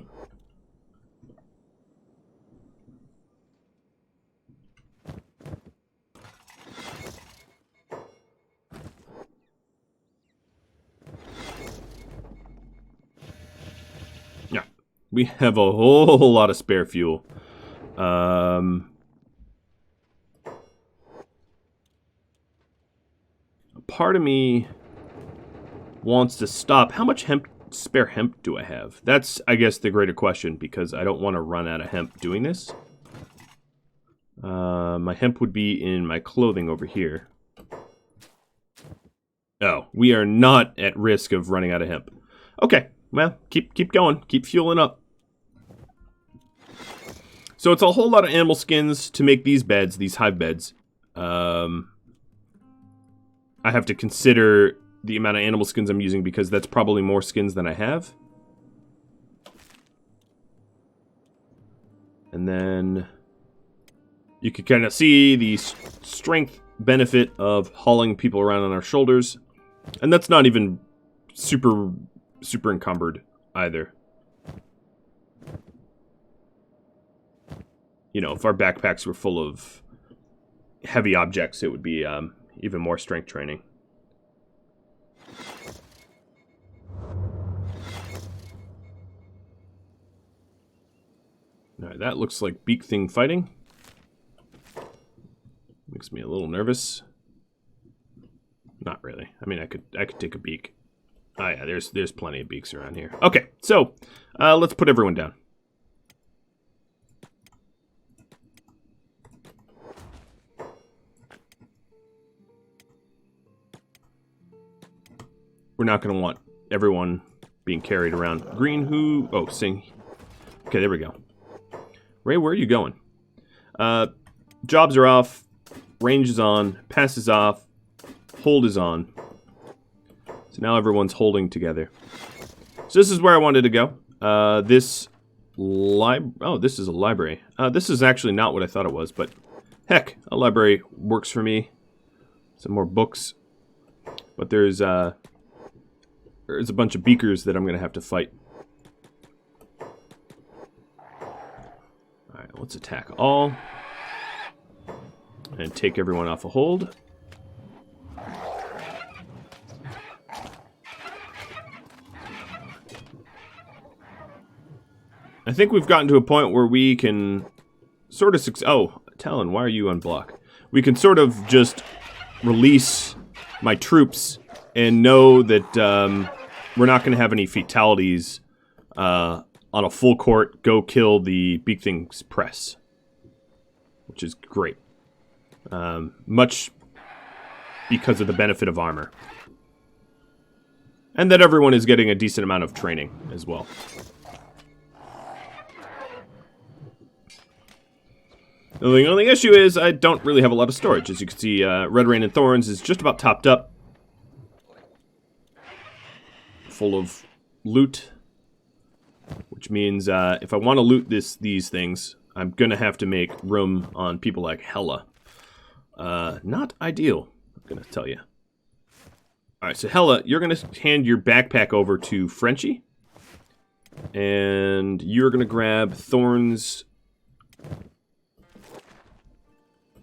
[SPEAKER 1] Yeah, we have a whole lot of spare fuel. Part of me wants to stop. How much spare hemp do I have? That's, I guess, the greater question, because I don't want to run out of hemp doing this. My hemp would be in my clothing over here. Oh, we are not at risk of running out of hemp. Okay, well, keep going. Keep fueling up. So it's a whole lot of animal skins to make these beds, these hive beds. I have to consider the amount of animal skins I'm using because that's probably more skins than I have. And then you can kind of see the strength benefit of hauling people around on our shoulders. And that's not even super encumbered either. You know, if our backpacks were full of heavy objects, it would be even more strength training. Alright, that looks like beak thing fighting. Makes me a little nervous. Not really. I mean, I could take a beak. Oh yeah, there's plenty of beaks around here. Okay, so let's put everyone down. We're not going to want everyone being carried around. Green who? Oh, sing. Okay, there we go. Ray, where are you going? Jobs are off. Range is on. Pass is off. Hold is on. So now everyone's holding together. So this is where I wanted to go. This is a library. This is actually not what I thought it was, but heck, a library works for me. Some more books. But there's a bunch of beakers that I'm going to have to fight. Alright, let's attack all. And take everyone off a hold. I think we've gotten to a point where we can sort of... Oh, Talon, why are you on block? We can sort of just release my troops and know that we're not going to have any fatalities on a full court go kill the Beak Thing's press. Which is great. Much because of the benefit of armor. And that everyone is getting a decent amount of training as well. The only issue is I don't really have a lot of storage. As you can see, Red Rain and Thorns is just about topped up. Full of loot. Which means if I want to loot these things, I'm going to have to make room on people like Hella. Not ideal, I'm going to tell you. Alright, so Hella, you're going to hand your backpack over to Frenchie. And you're going to grab Thorns.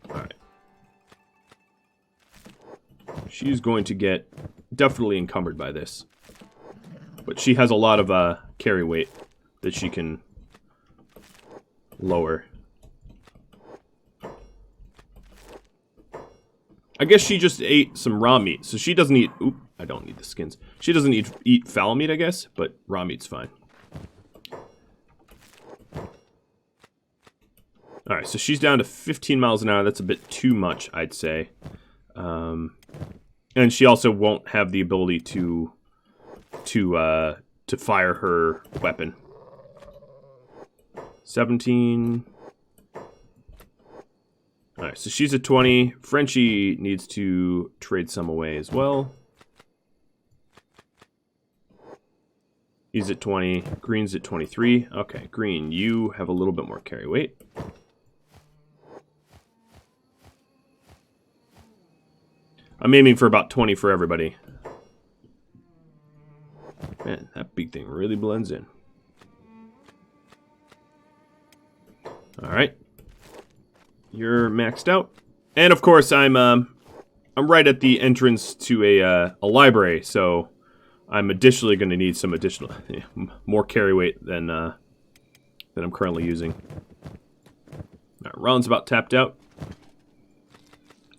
[SPEAKER 1] Alright. She's going to get definitely encumbered by this. But she has a lot of carry weight that she can lower. I guess she just ate some raw meat, so she doesn't eat... Oop, I don't need the skins. She doesn't eat foul meat, I guess, but raw meat's fine. Alright, so she's down to 15 miles an hour. That's a bit too much, I'd say. And she also won't have the ability to fire her weapon. 17. Alright, so she's at 20. Frenchie needs to trade some away as well. He's at 20. Green's at 23. Okay, Green, you have a little bit more carry weight. I'm aiming for about 20 for everybody. Man, that big thing really blends in. Alright. You're maxed out. And of course, I'm right at the entrance to a library, so I'm additionally going to need some additional... more carry weight than I'm currently using. Alright, Ron's about tapped out.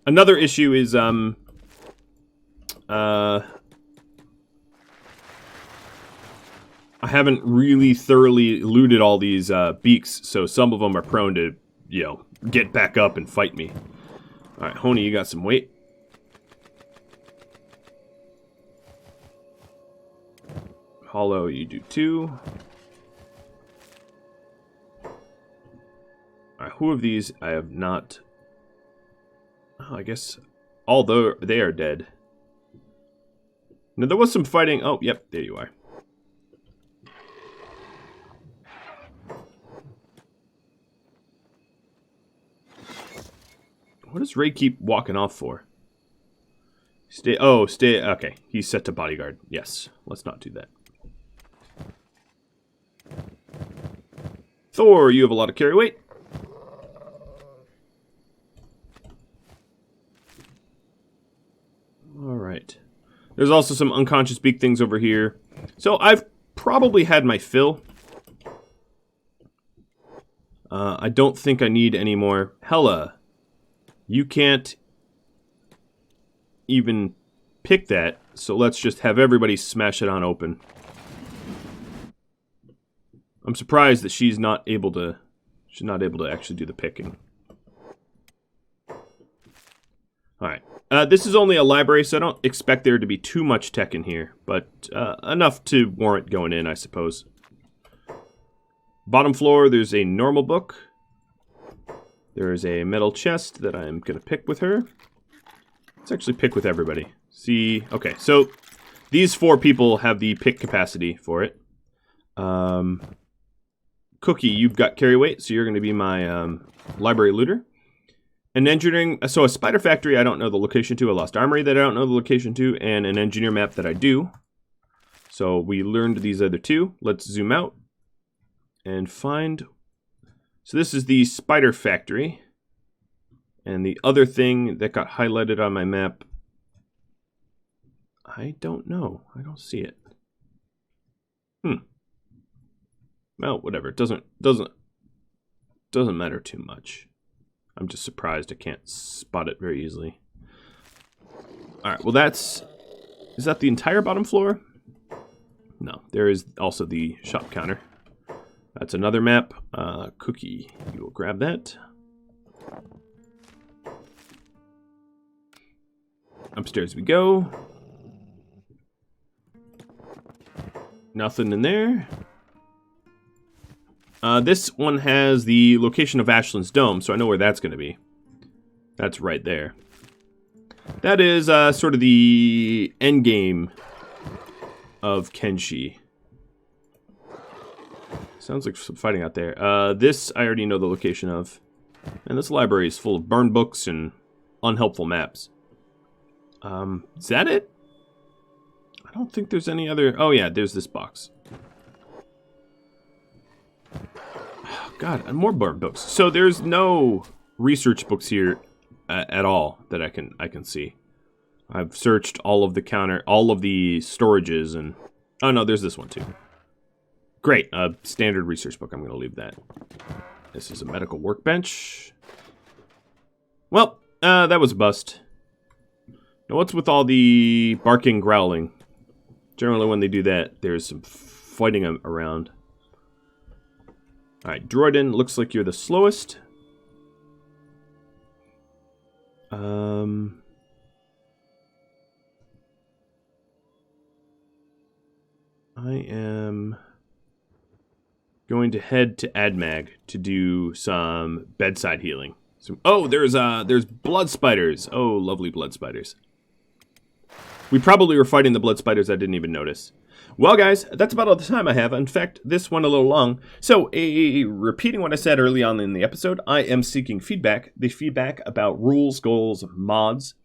[SPEAKER 1] Another issue is, I haven't really thoroughly looted all these beaks, so some of them are prone to, you know, get back up and fight me. Alright, Honey, you got some weight. Hollow, you do 2. Alright, who of these I have not... Oh, I guess... Although they are dead. Now, there was some fighting... Oh, yep, there you are. What does Ray keep walking off for? Stay... Oh, stay... Okay, he's set to bodyguard. Yes, let's not do that. Thor, you have a lot of carry weight. Alright. There's also some unconscious beak things over here. So I've probably had my fill. I don't think I need any more. Hella, you can't even pick that, so let's just have everybody smash it on open. I'm surprised that she's not able to actually do the picking. Alright. This is only a library, so I don't expect there to be too much tech in here, but enough to warrant going in, I suppose. Bottom floor, there's a normal book. There is a metal chest that I'm going to pick with her. Let's actually pick with everybody. See, okay, so these 4 people have the pick capacity for it. Cookie, you've got carry weight, so you're going to be my library looter. An engineering, so a spider factory I don't know the location to, a lost armory that I don't know the location to, and an engineer map that I do. So we learned these other 2. Let's zoom out and find. So this is the spider factory. And the other thing that got highlighted on my map, I don't know. I don't see it. Well, whatever. It doesn't matter too much. I'm just surprised I can't spot it very easily. Alright, well is that the entire bottom floor? No, there is also the shop counter. That's another map. Cookie, you will grab that. Upstairs we go. Nothing in there. This one has the location of Ashland's Dome, so I know where that's going to be. That's right there. That is sort of the end game of Kenshi. Sounds like some fighting out there. This I already know the location of. And this library is full of burned books and unhelpful maps. Is that it? I don't think there's any other... Oh yeah, there's this box. God, and more burned books. So there's no research books here at all that I can see. I've searched all of the storages, and oh no, there's this one too. Great, a standard research book. I'm going to leave that. This is a medical workbench. Well, that was a bust. Now, what's with all the barking, growling? Generally, when they do that, there's some fighting around. Alright, Droiden, looks like you're the slowest. I am going to head to AdMag to do some bedside healing. Oh, there's blood spiders. Oh, lovely blood spiders. We probably were fighting the blood spiders I didn't even notice. Well, guys, that's about all the time I have. In fact, this went a little long. So, repeating what I said early on in the episode, I am seeking feedback. The feedback about rules, goals, mods.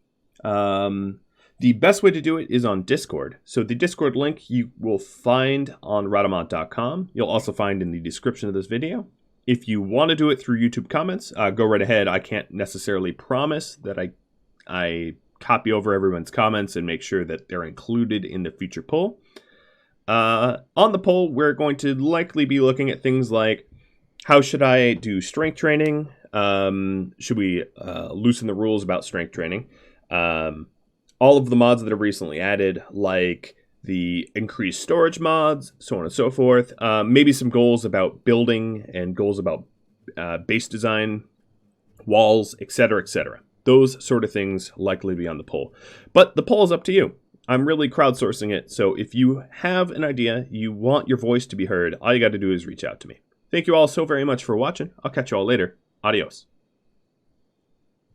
[SPEAKER 1] The best way to do it is on Discord. So the Discord link you will find on Radamont.com. You'll also find in the description of this video. If you want to do it through YouTube comments, go right ahead. I can't necessarily promise that I copy over everyone's comments and make sure that they're included in the future poll. On the poll, we're going to likely be looking at things like, how should I do strength training? Should we loosen the rules about strength training? All of the mods that are recently added, like the increased storage mods, so on and so forth. Maybe some goals about building and goals about base design, walls, etc., etc. Those sort of things likely be on the poll. But the poll is up to you. I'm really crowdsourcing it, so if you have an idea, you want your voice to be heard, all you got to do is reach out to me. Thank you all so very much for watching. I'll catch you all later. Adios.